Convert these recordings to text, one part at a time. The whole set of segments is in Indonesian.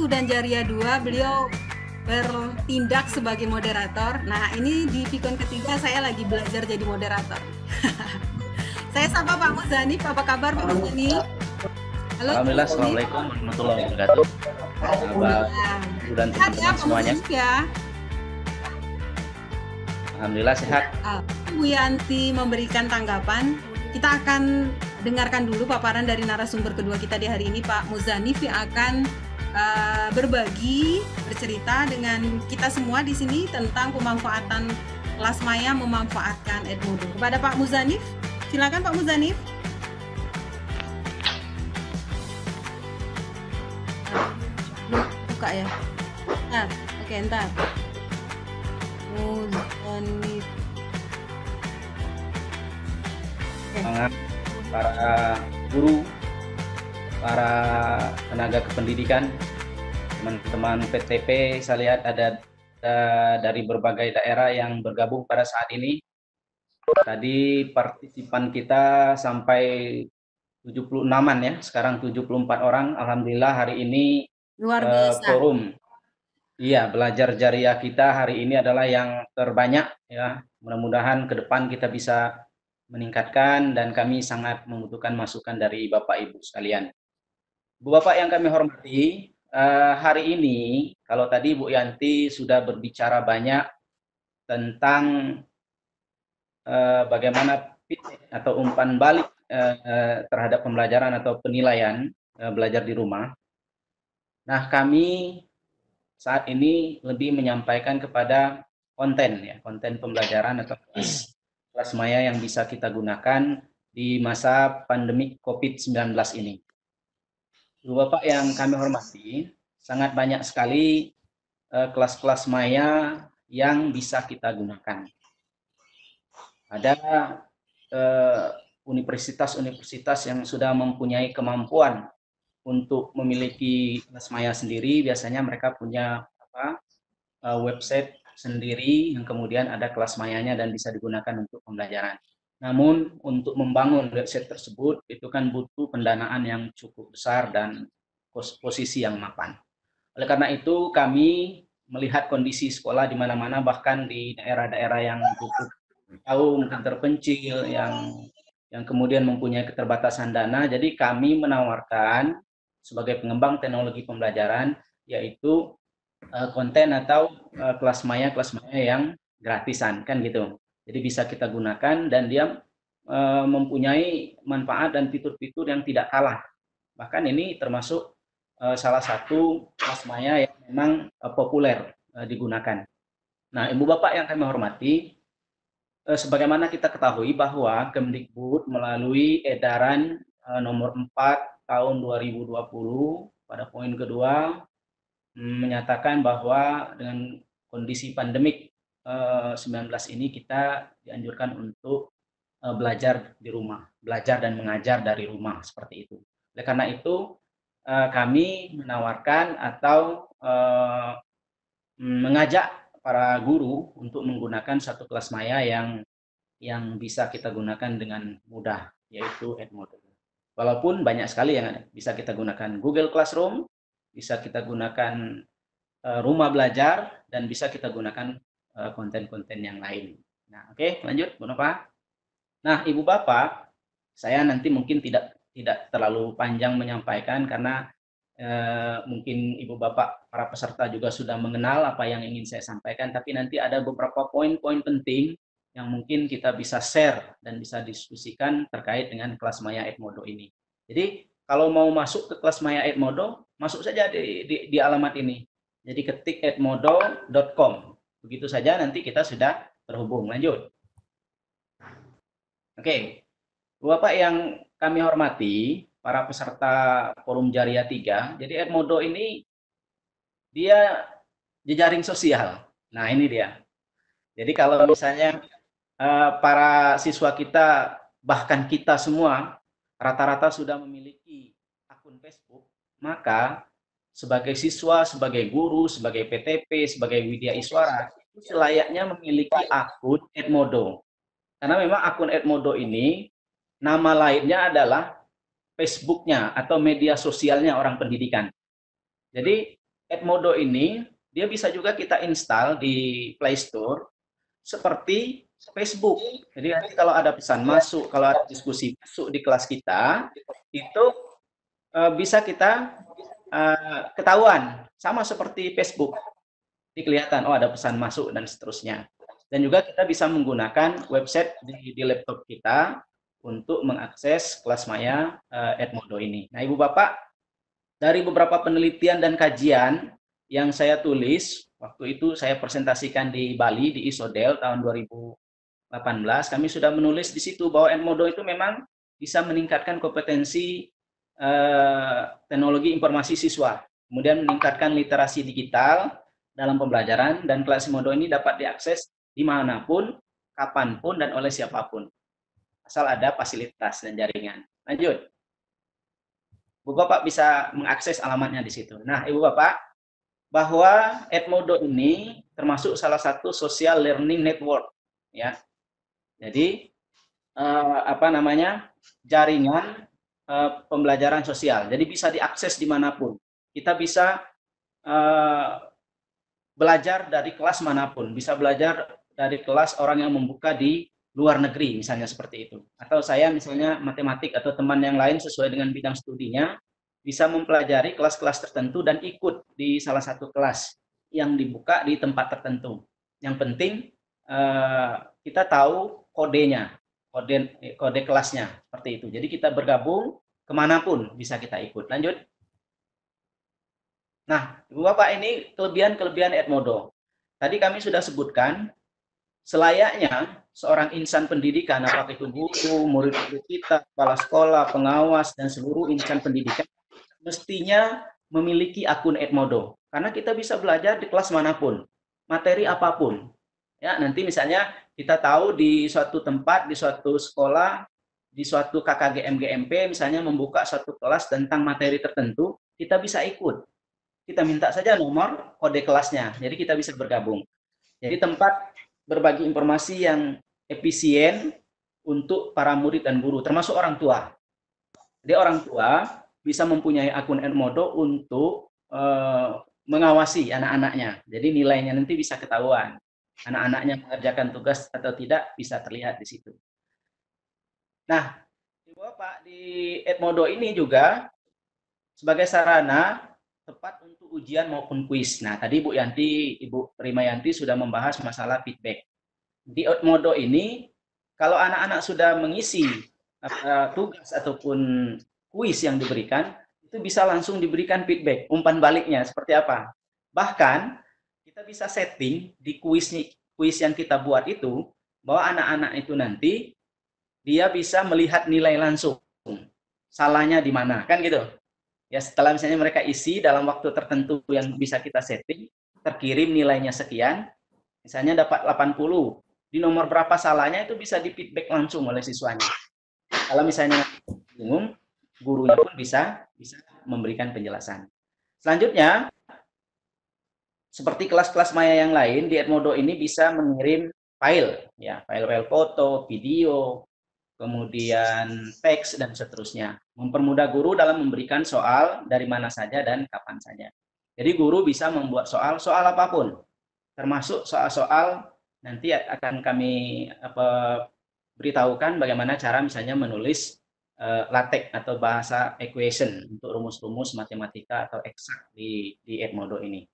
Aku dan Jaria 2, beliau bertindak sebagai moderator. Nah, ini di Pikon ketiga saya lagi belajar jadi moderator. Saya sapa Pak Muzanif, apa kabar Pak Muzanif? Halo. Alhamdulillah, Assalamualaikum warahmatullahi wabarakatuh. Dan teman-teman semuanya. Ya. Alhamdulillah sehat. Bu Yanti memberikan tanggapan. Kita akan dengarkan dulu paparan dari narasumber kedua kita di hari ini, Pak Muzanif, yang akan berbagi, bercerita dengan kita semua di sini tentang pemanfaatan kelas maya memanfaatkan Edmodo. Kepada Pak Muzanif, silakan Pak Muzanif. Buka ya. Oke, ntar. Muzanif. Semangat para guru, para tenaga kependidikan, teman-teman PTP, saya lihat ada dari berbagai daerah yang bergabung pada saat ini. Tadi partisipan kita sampai 76-an ya, sekarang 74 orang. Alhamdulillah hari ini luar biasa. Forum belajar jariah kita hari ini adalah yang terbanyak ya. Mudah-mudahan ke depan kita bisa meningkatkan, dan kami sangat membutuhkan masukan dari Bapak Ibu sekalian. Bu Bapak yang kami hormati, hari ini kalau tadi Bu Yanti sudah berbicara banyak tentang bagaimana atau umpan balik terhadap pembelajaran atau penilaian belajar di rumah. Nah, kami saat ini lebih menyampaikan kepada konten pembelajaran atau kelas maya yang bisa kita gunakan di masa pandemi COVID-19 ini. Bapak yang kami hormati, sangat banyak sekali kelas-kelas maya yang bisa kita gunakan. Ada universitas-universitas yang sudah mempunyai kemampuan untuk memiliki kelas maya sendiri. Biasanya mereka punya website sendiri yang kemudian ada kelas mayanya dan bisa digunakan untuk pembelajaran. Namun untuk membangun website tersebut itu kan butuh pendanaan yang cukup besar dan posisi yang mapan. Oleh karena itu kami melihat kondisi sekolah di mana-mana, bahkan di daerah-daerah yang cukup jauh, mungkin terpencil, yang kemudian mempunyai keterbatasan dana. Jadi kami menawarkan sebagai pengembang teknologi pembelajaran yaitu konten atau kelas maya yang gratisan kan gitu. Jadi bisa kita gunakan dan dia mempunyai manfaat dan fitur-fitur yang tidak kalah. Bahkan ini termasuk salah satu kelas maya yang memang populer digunakan. Nah, Ibu Bapak yang kami hormati, sebagaimana kita ketahui bahwa Kemdikbud melalui edaran nomor 4 tahun 2020 pada poin kedua menyatakan bahwa dengan kondisi pandemik 19 ini kita dianjurkan untuk belajar di rumah, belajar dan mengajar dari rumah, seperti itu. Oleh karena itu kami menawarkan atau mengajak para guru untuk menggunakan satu kelas maya yang bisa kita gunakan dengan mudah, yaitu Edmodo. Walaupun banyak sekali yang ada, bisa kita gunakan Google Classroom, bisa kita gunakan rumah belajar, dan bisa kita gunakan konten-konten yang lain. Nah, oke, lanjut, Bu Nova. Nah, Ibu Bapak, saya nanti mungkin tidak terlalu panjang menyampaikan karena mungkin Ibu Bapak para peserta juga sudah mengenal apa yang ingin saya sampaikan, tapi nanti ada beberapa poin-poin penting yang mungkin kita bisa share dan bisa diskusikan terkait dengan kelas maya Edmodo ini. Jadi kalau mau masuk ke kelas maya Edmodo, masuk saja di alamat ini. Jadi ketik edmodo.com. Begitu saja nanti kita sudah terhubung. Lanjut. Oke. Bapak yang kami hormati, para peserta Forum Jariah 3. Jadi Edmodo ini dia jejaring sosial. Nah, ini dia. Jadi kalau misalnya para siswa kita, bahkan kita semua, rata-rata sudah memiliki akun Facebook, maka sebagai siswa, sebagai guru, sebagai PTP, sebagai Widya Iswara, itu selayaknya memiliki akun Edmodo. Karena memang akun Edmodo ini, nama lainnya adalah Facebook-nya atau media sosialnya orang pendidikan. Jadi Edmodo ini dia bisa juga kita install di Play Store seperti Facebook. Jadi nanti kalau ada pesan masuk, kalau ada diskusi masuk di kelas kita, itu bisa kita ketahuan sama seperti Facebook. Jadi kelihatan, oh ada pesan masuk dan seterusnya. Dan juga kita bisa menggunakan website di laptop kita untuk mengakses kelas maya Edmodo ini. Nah, Ibu Bapak, dari beberapa penelitian dan kajian yang saya tulis, waktu itu saya presentasikan di Bali, di ISODEL tahun 2018, kami sudah menulis di situ bahwa Edmodo itu memang bisa meningkatkan kompetensi teknologi informasi siswa, kemudian meningkatkan literasi digital dalam pembelajaran, dan kelas Edmodo ini dapat diakses dimanapun, kapanpun, dan oleh siapapun, asal ada fasilitas dan jaringan. Lanjut. Ibu Bapak bisa mengakses alamatnya di situ. Nah, Ibu Bapak, bahwa Edmodo ini termasuk salah satu social learning network, ya. Jadi jaringan pembelajaran sosial. Jadi bisa diakses dimanapun. Kita bisa belajar dari kelas manapun. Bisa belajar dari kelas orang yang membuka di luar negeri, misalnya seperti itu. Atau saya misalnya matematik atau teman yang lain sesuai dengan bidang studinya, bisa mempelajari kelas-kelas tertentu dan ikut di salah satu kelas yang dibuka di tempat tertentu. Yang penting kita tahu kodenya, kode kelasnya, seperti itu. Jadi kita bergabung kemanapun bisa kita ikut. Lanjut. Nah, Ibu Bapak, ini kelebihan-kelebihan Edmodo. Tadi kami sudah sebutkan, selayaknya seorang insan pendidikan, apakah itu guru, murid-murid kita, kepala sekolah, pengawas, dan seluruh insan pendidikan, mestinya memiliki akun Edmodo. Karena kita bisa belajar di kelas manapun, materi apapun. Ya, nanti misalnya kita tahu di suatu tempat, di suatu sekolah, di suatu KKGM GMP, misalnya membuka suatu kelas tentang materi tertentu, kita bisa ikut. Kita minta saja nomor kode kelasnya, jadi kita bisa bergabung. Jadi tempat berbagi informasi yang efisien untuk para murid dan guru, termasuk orang tua. Jadi orang tua bisa mempunyai akun Edmodo untuk mengawasi anak-anaknya. Jadi nilainya nanti bisa ketahuan. Anak-anaknya mengerjakan tugas atau tidak bisa terlihat di situ. Nah, Bapak, di Edmodo ini juga sebagai sarana tepat untuk ujian maupun kuis. Nah, tadi Ibu Rimayanti sudah membahas masalah feedback. Di Edmodo ini, kalau anak-anak sudah mengisi tugas ataupun kuis yang diberikan, itu bisa langsung diberikan feedback, umpan baliknya seperti apa. Bahkan, kita bisa setting di kuis yang kita buat itu, bahwa anak-anak itu nanti, dia bisa melihat nilai langsung. Salahnya di mana, kan gitu. Ya, setelah misalnya mereka isi dalam waktu tertentu yang bisa kita setting, terkirim nilainya sekian, misalnya dapat 80, di nomor berapa salahnya itu bisa di feedback langsung oleh siswanya. Kalau misalnya bingung, gurunya pun bisa memberikan penjelasan. Selanjutnya, seperti kelas-kelas maya yang lain, di Edmodo ini bisa mengirim file, ya, file-file foto, video, kemudian teks, dan seterusnya. Mempermudah guru dalam memberikan soal dari mana saja dan kapan saja. Jadi guru bisa membuat soal apapun, termasuk soal-soal nanti akan kami beritahukan bagaimana cara misalnya menulis LaTeX atau bahasa equation untuk rumus-rumus matematika atau eksak di Edmodo ini.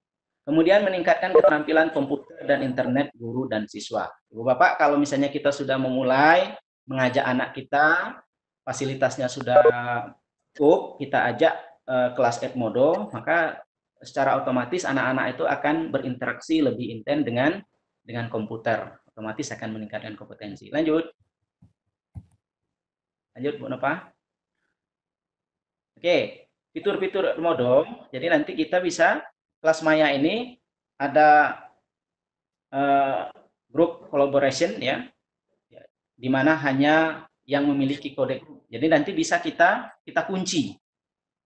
Kemudian meningkatkan keterampilan komputer dan internet guru dan siswa. Ibu Bapak, kalau misalnya kita sudah memulai mengajak anak kita, fasilitasnya sudah cukup, kita ajak kelas Edmodo, maka secara otomatis anak-anak itu akan berinteraksi lebih intens dengan komputer, otomatis akan meningkatkan kompetensi. Lanjut Bu Nova. Oke, fitur-fitur Edmodo. Jadi nanti kita bisa kelas maya ini ada group collaboration, ya, di mana hanya yang memiliki kode. Jadi nanti bisa kita kunci.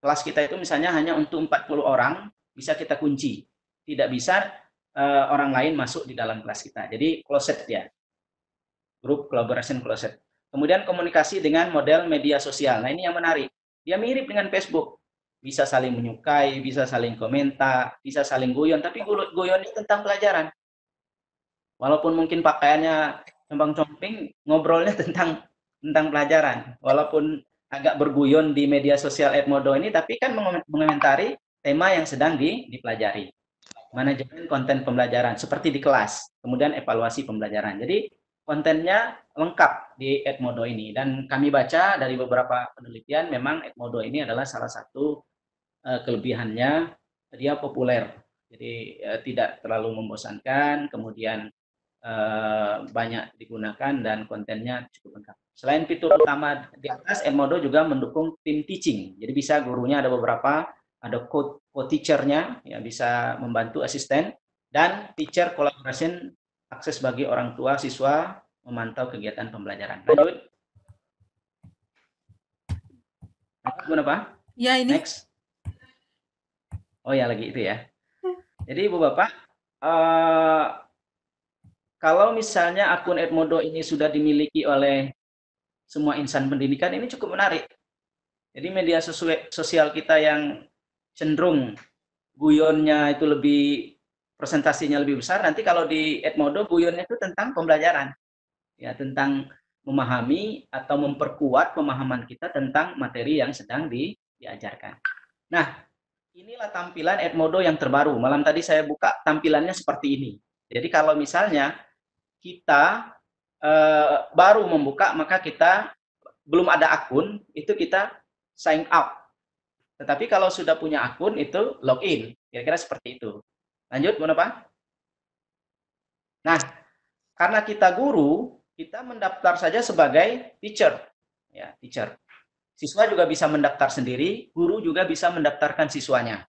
Kelas kita itu misalnya hanya untuk 40 orang, bisa kita kunci. Tidak bisa orang lain masuk di dalam kelas kita. Jadi closed, ya. Group collaboration closed. Kemudian komunikasi dengan model media sosial. Nah, ini yang menarik. Dia mirip dengan Facebook. bisa saling menyukai, bisa saling komentar, bisa saling guyon, tapi guyonnya tentang pelajaran. Walaupun mungkin pakaiannya compang-comping, ngobrolnya tentang pelajaran. Walaupun agak berguyon di media sosial Edmodo ini, tapi kan mengomentari tema yang sedang dipelajari. Manajemen konten pembelajaran, seperti di kelas, kemudian evaluasi pembelajaran. Jadi kontennya lengkap di Edmodo ini. Dan kami baca dari beberapa penelitian, memang Edmodo ini adalah salah satu kelebihannya, dia populer. Jadi tidak terlalu membosankan, kemudian banyak digunakan dan kontennya cukup lengkap. Selain fitur utama di atas, Edmodo juga mendukung tim teaching. Jadi bisa gurunya ada beberapa, ada co-teacher-nya, ya bisa membantu asisten, dan teacher collaboration, akses bagi orang tua siswa memantau kegiatan pembelajaran. Lanjut. Gimana Pak? Ya, ini. Next. Oh ya, lagi itu ya. Jadi Ibu Bapak, kalau misalnya akun Edmodo ini sudah dimiliki oleh semua insan pendidikan, ini cukup menarik. Jadi media sosial kita yang cenderung guyonnya itu presentasinya lebih besar, nanti kalau di Edmodo guyonnya itu tentang pembelajaran. Ya, tentang memahami atau memperkuat pemahaman kita tentang materi yang sedang diajarkan. Nah, inilah tampilan Edmodo yang terbaru. Malam tadi saya buka tampilannya seperti ini. Jadi kalau misalnya kita baru membuka, maka kita belum ada akun, itu kita sign up. Tetapi kalau sudah punya akun, itu login. Kira-kira seperti itu. Lanjut, Bu Nova. Nah, karena kita guru, kita mendaftar saja sebagai teacher. Ya, teacher. Siswa juga bisa mendaftar sendiri, guru juga bisa mendaftarkan siswanya.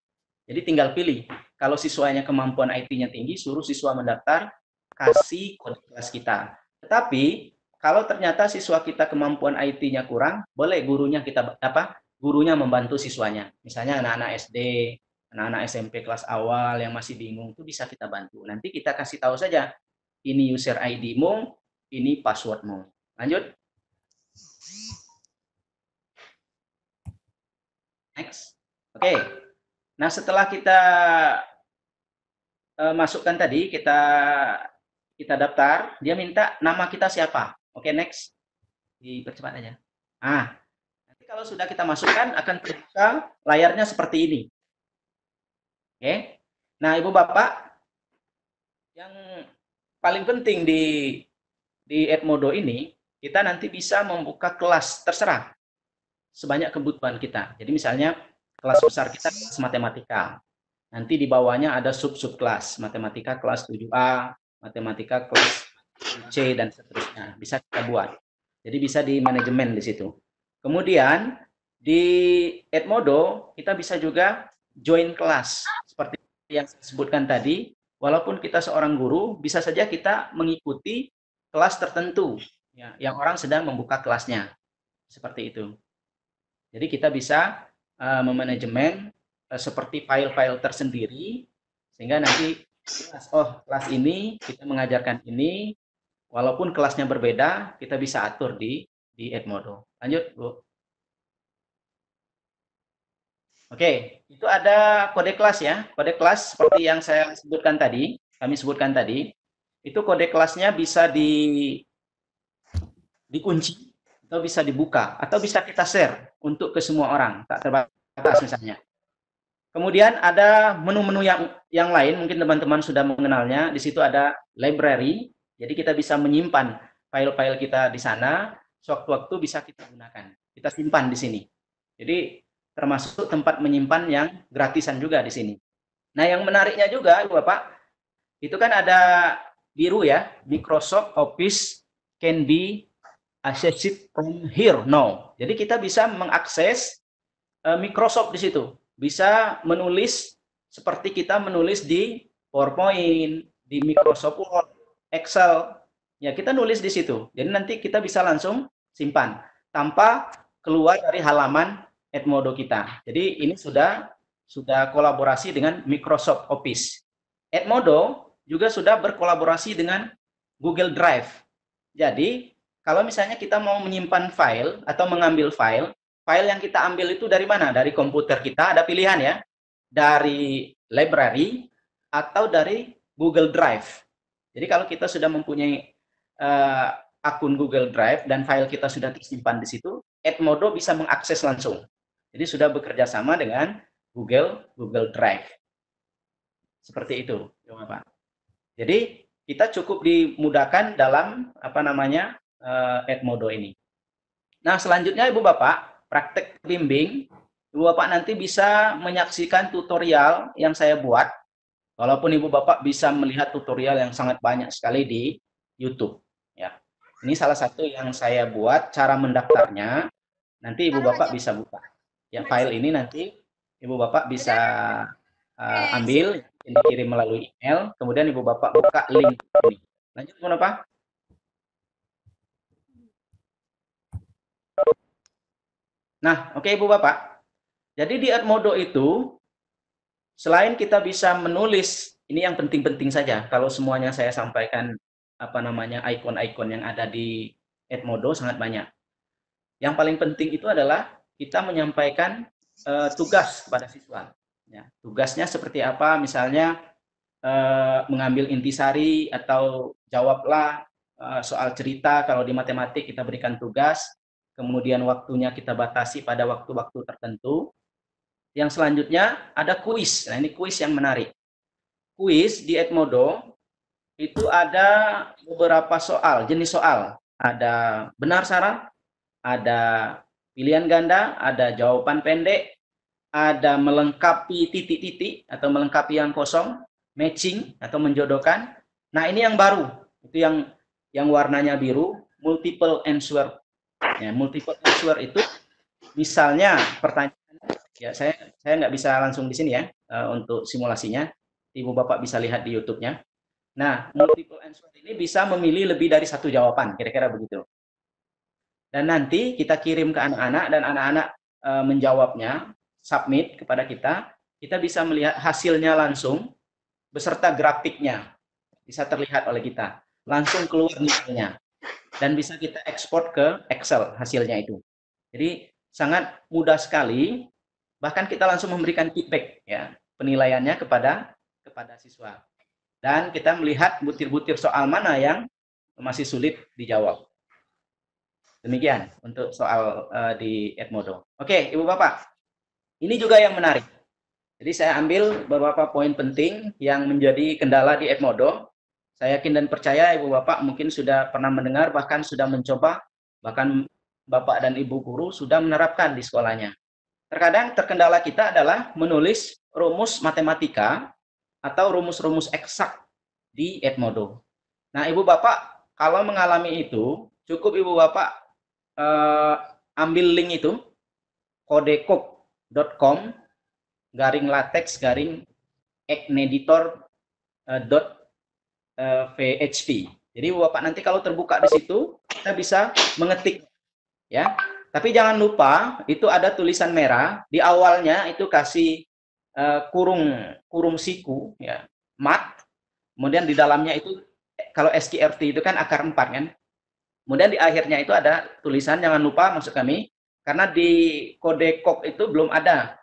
Jadi tinggal pilih. Kalau siswanya kemampuan IT-nya tinggi, suruh siswa mendaftar, kasih kode kelas kita. Tetapi kalau ternyata siswa kita kemampuan IT-nya kurang, boleh gurunya gurunya membantu siswanya. Misalnya anak-anak SD, anak-anak SMP kelas awal yang masih bingung, itu bisa kita bantu. Nanti kita kasih tahu saja, ini user ID-mu, ini password-mu. Lanjut. Next. Oke. Nah, setelah kita masukkan tadi, kita daftar, dia minta nama kita siapa. Oke, next. Dipercepat aja. Nah, nanti kalau sudah kita masukkan, akan terbuka layarnya seperti ini. Oke. Nah, Ibu Bapak, yang paling penting di Edmodo ini, kita nanti bisa membuka kelas terserah sebanyak kebutuhan kita. Jadi misalnya kelas besar kita kelas matematika. Nanti di bawahnya ada sub-sub kelas, matematika kelas 7A, matematika kelas C, dan seterusnya. Bisa kita buat. Jadi bisa di manajemen di situ. Kemudian di Edmodo kita bisa juga join kelas. Seperti yang saya sebutkan tadi, walaupun kita seorang guru, bisa saja kita mengikuti kelas tertentu, ya, yang orang sedang membuka kelasnya. Seperti itu. Jadi kita bisa memanajemen seperti file-file tersendiri, sehingga nanti kelas ini kita mengajarkan ini, walaupun kelasnya berbeda, kita bisa atur di Edmodo. Lanjut, Bu. Oke, itu ada kode kelas ya. Kode kelas seperti yang saya sebutkan tadi, kami sebutkan tadi, itu kode kelasnya bisa dikunci, atau bisa dibuka, atau bisa kita share untuk ke semua orang, tak terbatas misalnya. Kemudian ada menu-menu yang lain, mungkin teman-teman sudah mengenalnya. Di situ ada library, jadi kita bisa menyimpan file-file kita di sana, sewaktu-waktu bisa kita gunakan. Kita simpan di sini. Jadi termasuk tempat menyimpan yang gratisan juga di sini. Nah, yang menariknya juga, Bapak, itu kan ada biru ya, Microsoft Office can be accessed from here now. Jadi kita bisa mengakses Microsoft di situ. Bisa menulis seperti kita menulis di PowerPoint, di Microsoft Word, Excel. Ya, kita nulis di situ. Jadi nanti kita bisa langsung simpan tanpa keluar dari halaman Edmodo kita. Jadi ini sudah kolaborasi dengan Microsoft Office. Edmodo juga sudah berkolaborasi dengan Google Drive. Jadi kalau misalnya kita mau menyimpan file atau mengambil file, file yang kita ambil itu dari mana? Dari komputer kita, ada pilihan ya, dari library atau dari Google Drive. Jadi kalau kita sudah mempunyai akun Google Drive dan file kita sudah tersimpan di situ, Edmodo bisa mengakses langsung. Jadi sudah bekerja sama dengan Google Drive. Seperti itu, Bapak. Jadi kita cukup dimudahkan dalam Edmodo ini. Nah, selanjutnya Ibu Bapak, praktek bimbing, Ibu Bapak nanti bisa menyaksikan tutorial yang saya buat. Walaupun Ibu Bapak bisa melihat tutorial yang sangat banyak sekali di YouTube. Ya, ini salah satu yang saya buat cara mendaftarnya. Nanti Ibu Bapak bisa buka. Ya, file ini nanti Ibu Bapak bisa ambil, dikirim melalui email. Kemudian Ibu Bapak buka link ini. Lanjut, Bu Nova. Nah, oke Ibu Bapak. Jadi di Edmodo itu, selain kita bisa menulis, ini yang penting-penting saja. Kalau semuanya saya sampaikan, ikon-ikon yang ada di Edmodo sangat banyak. Yang paling penting itu adalah kita menyampaikan tugas kepada siswa. Ya, tugasnya seperti apa? Misalnya mengambil intisari atau jawablah soal cerita. Kalau di matematik kita berikan tugas. Kemudian waktunya kita batasi pada waktu-waktu tertentu. Yang selanjutnya ada kuis. Nah, ini kuis yang menarik. Kuis di Edmodo itu ada beberapa soal, jenis soal. Ada benar salah, ada pilihan ganda, ada jawaban pendek, ada melengkapi titik-titik atau melengkapi yang kosong, matching atau menjodohkan. Nah, ini yang baru. Itu yang warnanya biru, multiple answer. Ya, multiple answer itu misalnya pertanyaan, ya saya nggak bisa langsung di sini ya untuk simulasinya. Ibu Bapak bisa lihat di YouTube-nya. Nah, multiple answer ini bisa memilih lebih dari satu jawaban, kira-kira begitu. Dan nanti kita kirim ke anak-anak dan anak-anak menjawabnya, submit kepada kita. Kita bisa melihat hasilnya langsung beserta grafiknya. Bisa terlihat oleh kita. Langsung keluar nilainya. Dan bisa kita ekspor ke Excel hasilnya itu. Jadi sangat mudah sekali, bahkan kita langsung memberikan feedback ya, penilaiannya kepada siswa. Dan kita melihat butir-butir soal mana yang masih sulit dijawab. Demikian untuk soal di Edmodo. Oke, Ibu Bapak. Ini juga yang menarik. Jadi saya ambil beberapa poin penting yang menjadi kendala di Edmodo. Saya yakin dan percaya Ibu Bapak mungkin sudah pernah mendengar, bahkan sudah mencoba, bahkan Bapak dan Ibu guru sudah menerapkan di sekolahnya. Terkadang terkendala kita adalah menulis rumus matematika atau rumus-rumus eksak di Edmodo. Nah, Ibu Bapak kalau mengalami itu, cukup Ibu Bapak ambil link itu, kodekok.com /latex/egneditor .php. Jadi Bapak nanti kalau terbuka di situ kita bisa mengetik ya. Tapi jangan lupa itu ada tulisan merah di awalnya itu kasih kurung siku ya, mat. Kemudian di dalamnya itu kalau SQRT itu kan akar 4 kan. Kemudian di akhirnya itu ada tulisan, jangan lupa maksud kami, karena di kode kok itu belum ada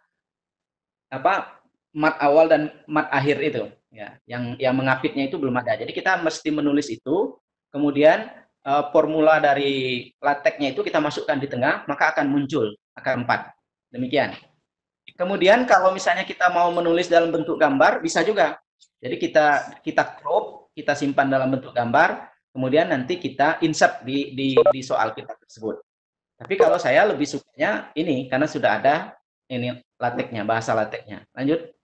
mat awal dan mat akhir itu ya, yang mengapitnya itu belum ada. Jadi kita mesti menulis itu, kemudian formula dari lateknya itu kita masukkan di tengah, maka akan muncul akar 4. Demikian. Kemudian kalau misalnya kita mau menulis dalam bentuk gambar, bisa juga. Jadi kita crop, kita simpan dalam bentuk gambar, kemudian nanti kita insert di soal kita tersebut. Tapi kalau saya lebih sukanya ini karena sudah ada ini lateknya, bahasa lateknya. Lanjut.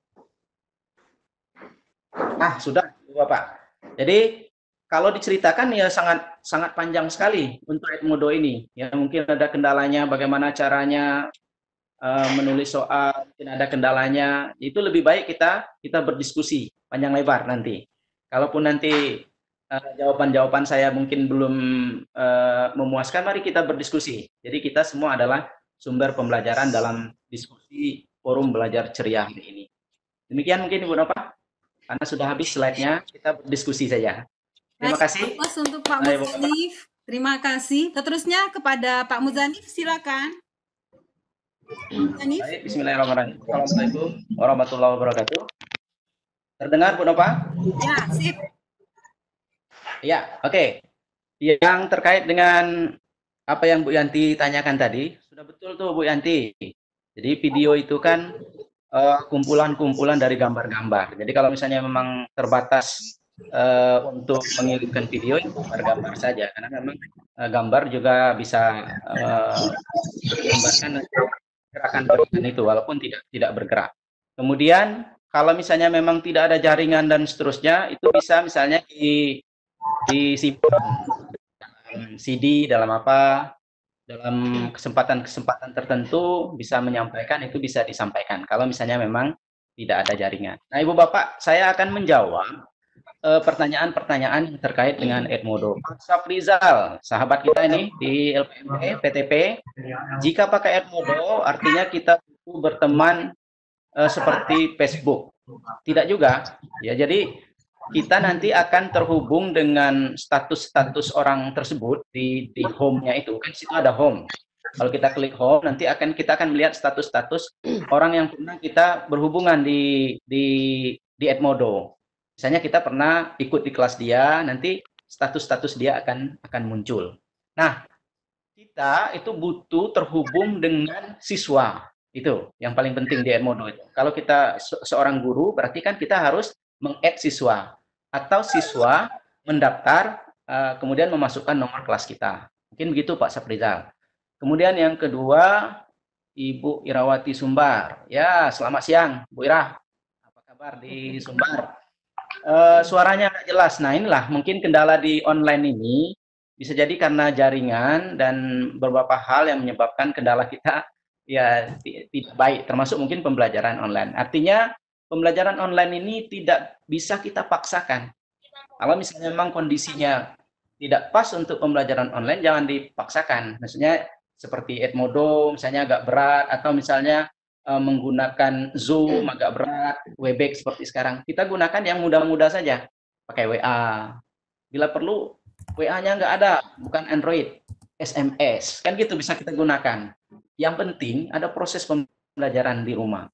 Nah, sudah Bapak. Jadi kalau diceritakan ya sangat panjang sekali untuk Edmodo ini. Ya mungkin ada kendalanya, bagaimana caranya menulis soal, mungkin ada kendalanya. Itu lebih baik kita berdiskusi panjang lebar nanti. Kalaupun nanti jawaban-jawaban saya mungkin belum memuaskan, mari kita berdiskusi. Jadi kita semua adalah sumber pembelajaran dalam diskusi forum belajar ceria ini. Demikian mungkin Ibu Nova. Karena sudah habis slide-nya, kita berdiskusi saja. Terima kasih. Untuk Pak Muzanif. Terima kasih. Seterusnya kepada Pak Muzanif, silakan. Hanif? Baik, bismillahirrahmanirrahim. Assalamualaikum warahmatullahi wabarakatuh. Terdengar, Bu Nova? Ya, sip. Ya, oke. Yang terkait dengan apa yang Bu Yanti tanyakan tadi, sudah betul tuh Bu Yanti. Jadi video itu kan kumpulan-kumpulan dari gambar-gambar. Jadi kalau misalnya memang terbatas untuk mengirimkan video, itu gambar-gambar saja. Karena memang gambar juga bisa menggambarkan gerakan-gerakan itu, walaupun tidak bergerak. Kemudian kalau misalnya memang tidak ada jaringan dan seterusnya, itu bisa misalnya disimpan dalam CD, dalam apa, dalam kesempatan-kesempatan tertentu bisa menyampaikan, itu bisa disampaikan kalau misalnya memang tidak ada jaringan. Nah, Ibu Bapak, saya akan menjawab pertanyaan-pertanyaan yang terkait dengan Edmodo. Pak Safrizal, sahabat kita ini di LPMP, PTP, jika pakai Edmodo artinya kita berteman seperti Facebook. Tidak juga. Ya, jadi kita nanti akan terhubung dengan status-status orang tersebut di home-nya itu. Kan di situ ada home. Kalau kita klik home, nanti kita akan melihat status-status orang yang pernah kita berhubungan di Edmodo. Misalnya kita pernah ikut di kelas dia, nanti status-status dia akan muncul. Nah, kita itu butuh terhubung dengan siswa. Itu yang paling penting di Edmodo itu. Kalau kita seorang guru, berarti kan kita harus meng-add siswa. Atau siswa mendaftar, kemudian memasukkan nomor kelas kita. Mungkin begitu Pak Safrizal. Kemudian yang kedua, Ibu Irawati Sumbar. Ya, selamat siang Bu Ira. Apa kabar di Sumbar? Suaranya nggak jelas. Nah, inilah mungkin kendala di online ini. Bisa jadi karena jaringan dan beberapa hal yang menyebabkan kendala kita ya tidak baik, termasuk mungkin pembelajaran online. Artinya pembelajaran online ini tidak bisa kita paksakan. Kalau misalnya memang kondisinya tidak pas untuk pembelajaran online, jangan dipaksakan. Maksudnya seperti Edmodo, misalnya agak berat, atau misalnya menggunakan Zoom agak berat, Webex seperti sekarang. Kita gunakan yang mudah-mudah saja, pakai WA. Bila perlu, WA-nya nggak ada, bukan Android, SMS. Kan gitu bisa kita gunakan. Yang penting ada proses pembelajaran di rumah.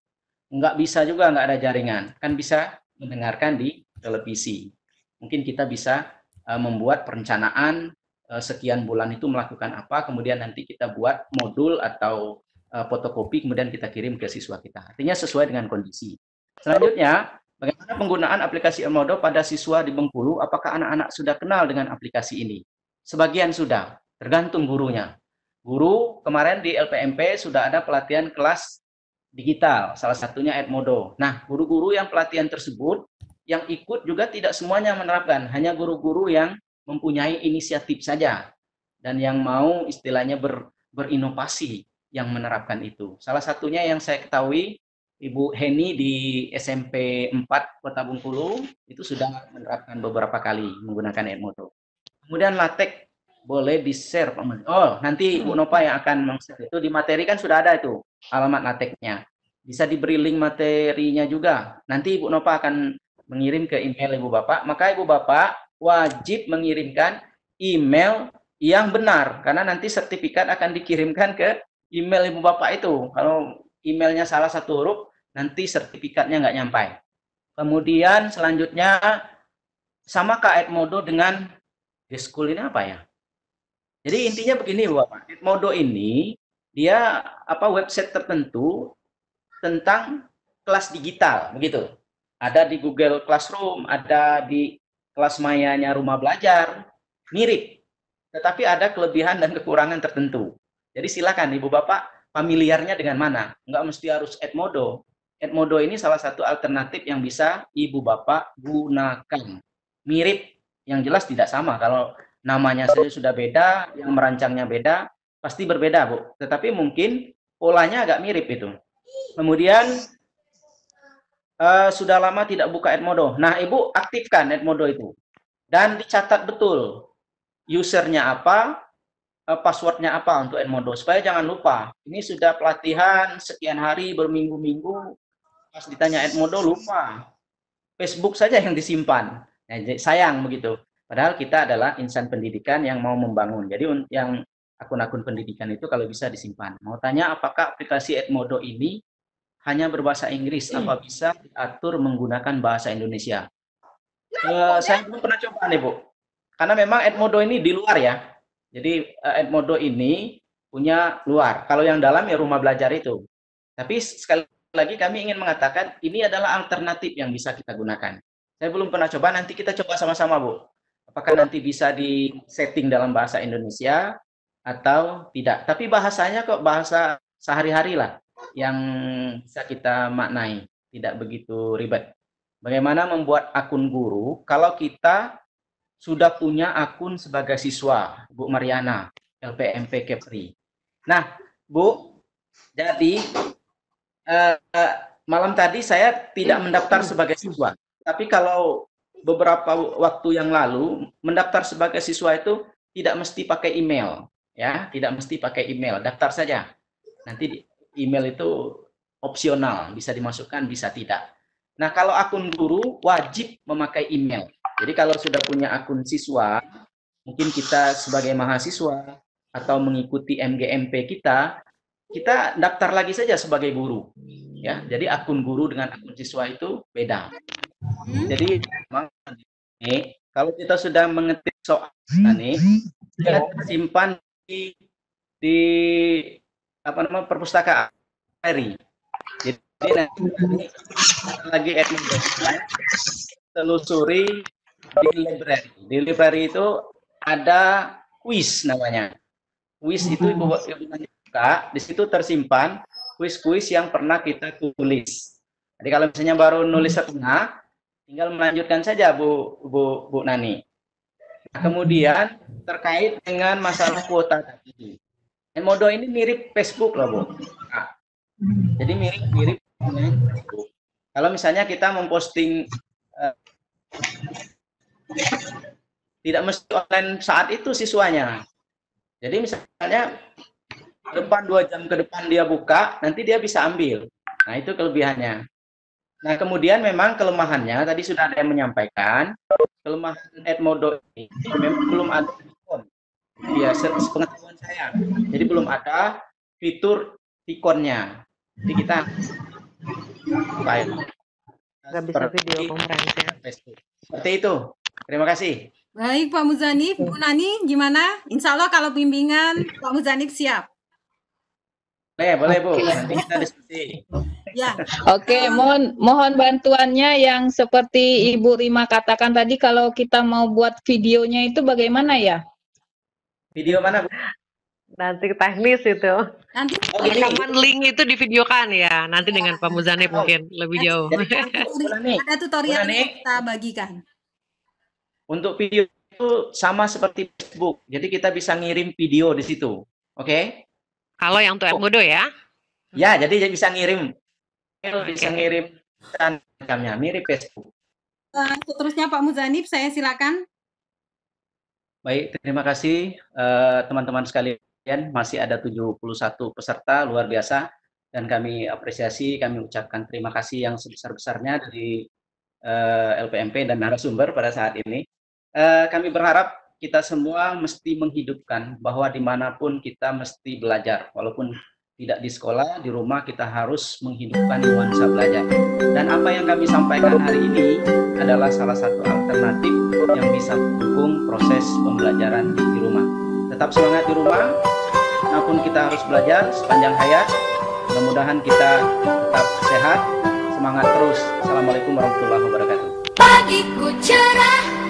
Nggak bisa juga nggak ada jaringan. Kan bisa mendengarkan di televisi. Mungkin kita bisa membuat perencanaan sekian bulan itu melakukan apa, kemudian nanti kita buat modul atau fotokopi, kemudian kita kirim ke siswa kita. Artinya sesuai dengan kondisi. Selanjutnya, bagaimana penggunaan aplikasi Edmodo pada siswa di Bengkulu? Apakah anak-anak sudah kenal dengan aplikasi ini? Sebagian sudah, tergantung gurunya. Guru kemarin di LPMP sudah ada pelatihan kelas digital, salah satunya Edmodo. Nah, guru-guru yang pelatihan tersebut, yang ikut juga tidak semuanya menerapkan, hanya guru-guru yang mempunyai inisiatif saja, dan yang mau istilahnya berinovasi yang menerapkan itu. Salah satunya yang saya ketahui, Ibu Heni di SMP 4 Kota Bengkulu, itu sudah menerapkan beberapa kali menggunakan Edmodo. Kemudian LaTeX boleh di-share. Oh, nanti Bu Nova yang akan meng-share itu, di materi kan sudah ada itu, alamat LaTeX-nya. Bisa diberi link materinya juga. Nanti Ibu Nova akan mengirim ke email Ibu Bapak, maka Ibu Bapak wajib mengirimkan email yang benar, karena nanti sertifikat akan dikirimkan ke email Ibu Bapak itu. Kalau emailnya salah satu huruf, nanti sertifikatnya nggak nyampai. Kemudian selanjutnya, sama Kak Edmodo dengan G-School ini apa ya? Jadi intinya begini Bapak, Edmodo ini dia website tertentu tentang kelas digital, begitu. Ada di Google Classroom, ada di kelas mayanya Rumah Belajar, mirip. Tetapi ada kelebihan dan kekurangan tertentu. Jadi silakan Ibu Bapak familiarnya dengan mana. Enggak mesti harus Edmodo. Edmodo ini salah satu alternatif yang bisa Ibu Bapak gunakan. Mirip, yang jelas tidak sama. Kalau namanya saja sudah beda, yang merancangnya beda, pasti berbeda, Bu. Tetapi mungkin polanya agak mirip itu. Kemudian sudah lama tidak buka Edmodo. Nah, Ibu aktifkan Edmodo itu. Dan dicatat betul usernya apa, passwordnya apa untuk Edmodo, supaya jangan lupa. Ini sudah pelatihan sekian hari, berminggu-minggu, pas ditanya Edmodo lupa. Facebook saja yang disimpan. Nah, sayang begitu. Padahal kita adalah insan pendidikan yang mau membangun. Jadi yang akun-akun pendidikan itu kalau bisa disimpan. Mau tanya apakah aplikasi Edmodo ini hanya berbahasa Inggris, apa bisa diatur menggunakan bahasa Indonesia? Saya belum pernah coba nih, Bu. Karena memang Edmodo ini di luar ya. Jadi Edmodo ini punya luar. Kalau yang dalam ya rumah belajar itu. Tapi sekali lagi kami ingin mengatakan ini adalah alternatif yang bisa kita gunakan. Saya belum pernah coba, nanti kita coba sama-sama, Bu. Apakah nanti bisa di setting dalam bahasa Indonesia atau tidak. Tapi bahasanya kok bahasa sehari-hari lah yang bisa kita maknai, tidak begitu ribet. Bagaimana membuat akun guru kalau kita sudah punya akun sebagai siswa, Bu Mariana, LPMP Kepri. Nah, Bu, jadi malam tadi saya tidak mendaftar sebagai siswa, tapi kalau beberapa waktu yang lalu mendaftar sebagai siswa itu tidak mesti pakai email, ya, tidak mesti pakai email, daftar saja. Nanti email itu opsional, bisa dimasukkan, bisa tidak. Nah, kalau akun guru wajib memakai email. Jadi kalau sudah punya akun siswa, mungkin kita sebagai mahasiswa atau mengikuti MGMP kita daftar lagi saja sebagai guru. Ya, jadi akun guru dengan akun siswa itu beda. Jadi memang kalau kita sudah mengetik soal ini, kita simpan di apa namanya perpustakaan. Jadi nanti lagi Edmodo telusuri di library. Di library itu ada kuis namanya. Kuis itu ibu buka, di situ tersimpan kuis-kuis yang pernah kita tulis. Jadi kalau misalnya baru nulis setengah, tinggal melanjutkan saja Bu Nani. Nah, kemudian terkait dengan masalah kuota tadi. Edmodo ini mirip Facebook loh, Bu. Nah, jadi mirip dengan Facebook. Kalau misalnya kita memposting tidak mesti online saat itu siswanya. Jadi misalnya depan 2 jam ke depan dia buka, nanti dia bisa ambil. Nah, itu kelebihannya. Nah, kemudian memang kelemahannya tadi sudah ada yang menyampaikan, kelemahan Edmodo ini memang belum ada ikon. Ya, sepengetahuan saya. Jadi belum ada fitur ikonnya. Jadi kita nggak bisa video konferensi. Seperti itu. Terima kasih. Baik Pak Muzanif, Bu Nani gimana? Insya Allah kalau bimbingan Pak Muzanif siap. Boleh Bu, nanti kita diskusi. Ya. Oke, mohon bantuannya yang seperti Ibu Rima katakan tadi, kalau kita mau buat videonya itu bagaimana ya? Video mana, Bu? Nanti teknis itu. Nanti Rekaman link itu divideokan ya, nanti dengan Pak Muzanif mungkin lebih jauh. ada tutorial yang kita bagikan. Untuk video itu sama seperti Facebook, jadi kita bisa ngirim video di situ, oke? Kalau yang untuk Edmodo ya? Ya, jadi bisa ngirim, bisa ngirim rekamnya, mirip Facebook. Seterusnya Pak Muzanif, saya silakan. Baik, terima kasih teman-teman sekalian. Masih ada 71 peserta, luar biasa. Dan kami apresiasi, kami ucapkan terima kasih yang sebesar-besarnya dari LPMP dan narasumber pada saat ini. Kami berharap kita semua mesti menghidupkan bahwa dimanapun kita mesti belajar. Walaupun tidak di sekolah, di rumah kita harus menghidupkan nuansa belajar. Dan apa yang kami sampaikan hari ini adalah salah satu alternatif yang bisa mendukung proses pembelajaran di rumah. Tetap semangat di rumah, walaupun kita harus belajar sepanjang hayat. Mudah-mudahan kita tetap sehat, semangat terus. Assalamualaikum warahmatullahi wabarakatuh. Pagiku cerah.